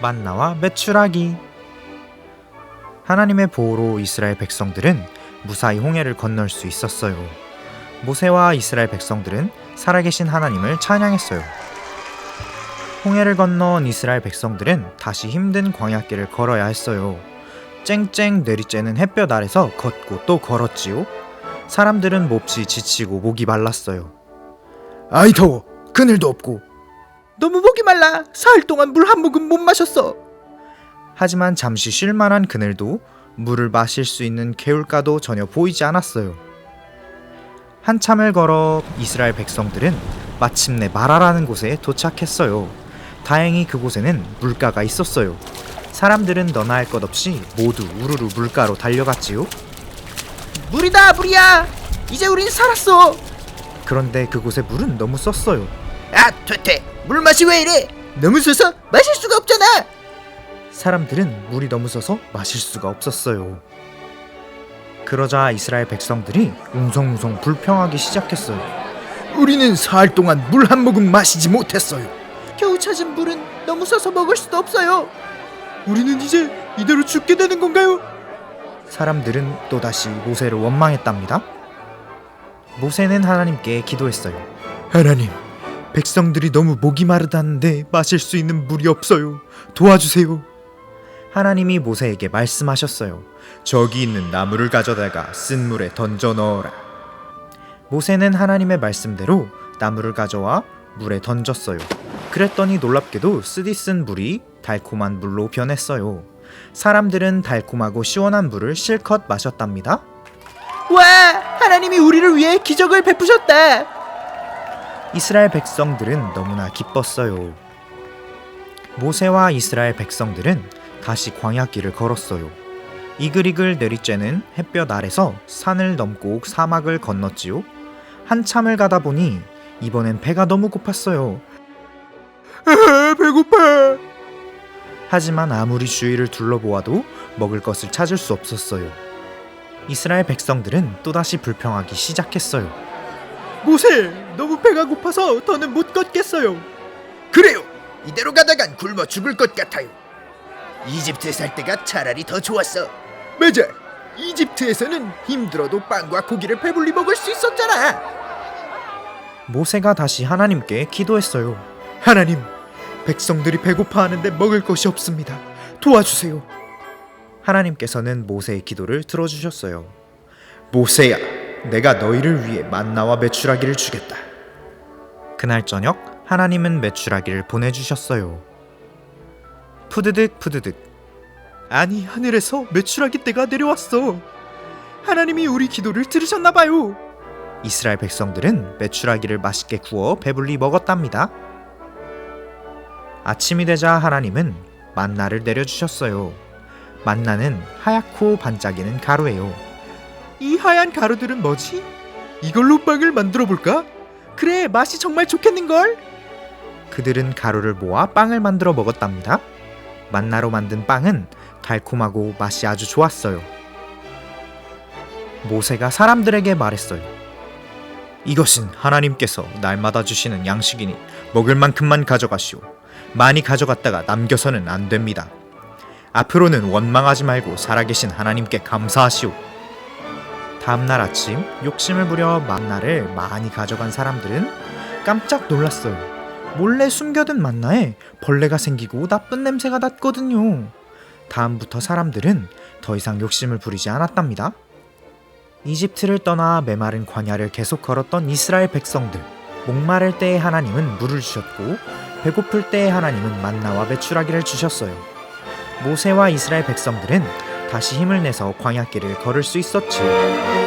만나와 메추라기. 하나님의 보호로 이스라엘 백성들은 무사히 홍해를 건널 수 있었어요. 모세와 이스라엘 백성들은 살아계신 하나님을 찬양했어요. 홍해를 건넌 이스라엘 백성들은 다시 힘든 광야길을 걸어야 했어요. 쨍쨍 내리쬐는 햇볕 아래서 걷고 또 걸었지요. 사람들은 몹시 지치고 목이 말랐어요. 아이 더워. 그늘도 없고. 너무 목이 말라. 사흘 동안 물 한 모금 못 마셨어. 하지만 잠시 쉴 만한 그늘도 물을 마실 수 있는 개울가도 전혀 보이지 않았어요. 한참을 걸어 이스라엘 백성들은 마침내 마라라는 곳에 도착했어요. 다행히 그곳에는 물가가 있었어요. 사람들은 너나 할 것 없이 모두 우르르 물가로 달려갔지요. 물이다 물이야. 이제 우린 살았어. 그런데 그곳의 물은 너무 썼어요. 아 퇴퇴. 물 맛이 왜 이래. 너무 써서 마실 수가 없잖아. 사람들은 물이 너무 써서 마실 수가 없었어요. 그러자 이스라엘 백성들이 웅성웅성 불평하기 시작했어요. 우리는 사흘 동안 물 한 모금 마시지 못했어요. 겨우 찾은 물은 너무 써서 먹을 수도 없어요. 우리는 이제 이대로 죽게 되는 건가요? 사람들은 또다시 모세를 원망했답니다. 모세는 하나님께 기도했어요. 하나님, 백성들이 너무 목이 마르다는데 마실 수 있는 물이 없어요. 도와주세요. 하나님이 모세에게 말씀하셨어요. 저기 있는 나무를 가져다가 쓴 물에 던져 넣어라. 모세는 하나님의 말씀대로 나무를 가져와 물에 던졌어요. 그랬더니 놀랍게도 쓰디쓴 물이 달콤한 물로 변했어요. 사람들은 달콤하고 시원한 물을 실컷 마셨답니다. 와! 하나님이 우리를 위해 기적을 베푸셨다. 이스라엘 백성들은 너무나 기뻤어요. 모세와 이스라엘 백성들은 다시 광야길을 걸었어요. 이글이글 내리쬐는 햇볕 아래서 산을 넘고 사막을 건넜지요. 한참을 가다 보니 이번엔 배가 너무 고팠어요. 배고파. 하지만 아무리 주위를 둘러보아도 먹을 것을 찾을 수 없었어요. 이스라엘 백성들은 또다시 불평하기 시작했어요. 모세, 너무 배가 고파서 더는 못 걷겠어요. 그래요. 이대로 가다간 굶어 죽을 것 같아요. 이집트에 살 때가 차라리 더 좋았어. 맞아. 이집트에서는 힘들어도 빵과 고기를 배불리 먹을 수 있었잖아. 모세가 다시 하나님께 기도했어요. 하나님, 백성들이 배고파하는데 먹을 것이 없습니다. 도와주세요. 하나님께서는 모세의 기도를 들어주셨어요. 모세야, 내가 너희를 위해 만나와 메추라기를 주겠다. 그날 저녁 하나님은 메추라기를 보내주셨어요. 푸드득 푸드득. 아니, 하늘에서 메추라기 떼가 내려왔어. 하나님이 우리 기도를 들으셨나봐요. 이스라엘 백성들은 메추라기를 맛있게 구워 배불리 먹었답니다. 아침이 되자 하나님은 만나를 내려주셨어요. 만나는 하얗고 반짝이는 가루예요. 이 하얀 가루들은 뭐지? 이걸로 빵을 만들어 볼까? 그래, 맛이 정말 좋겠는걸? 그들은 가루를 모아 빵을 만들어 먹었답니다. 만나로 만든 빵은 달콤하고 맛이 아주 좋았어요. 모세가 사람들에게 말했어요. 이것은 하나님께서 날마다 주시는 양식이니 먹을 만큼만 가져가시오. 많이 가져갔다가 남겨서는 안 됩니다. 앞으로는 원망하지 말고 살아계신 하나님께 감사하시오. 다음날 아침 욕심을 부려 만나를 많이 가져간 사람들은 깜짝 놀랐어요. 몰래 숨겨둔 만나에 벌레가 생기고 나쁜 냄새가 났거든요. 다음부터 사람들은 더 이상 욕심을 부리지 않았답니다. 이집트를 떠나 메마른 광야를 계속 걸었던 이스라엘 백성들. 목마를 때에 하나님은 물을 주셨고 배고플 때에 하나님은 만나와 메추라기를 주셨어요. 모세와 이스라엘 백성들은 다시 힘을 내서 광야길을 걸을 수 있었지요.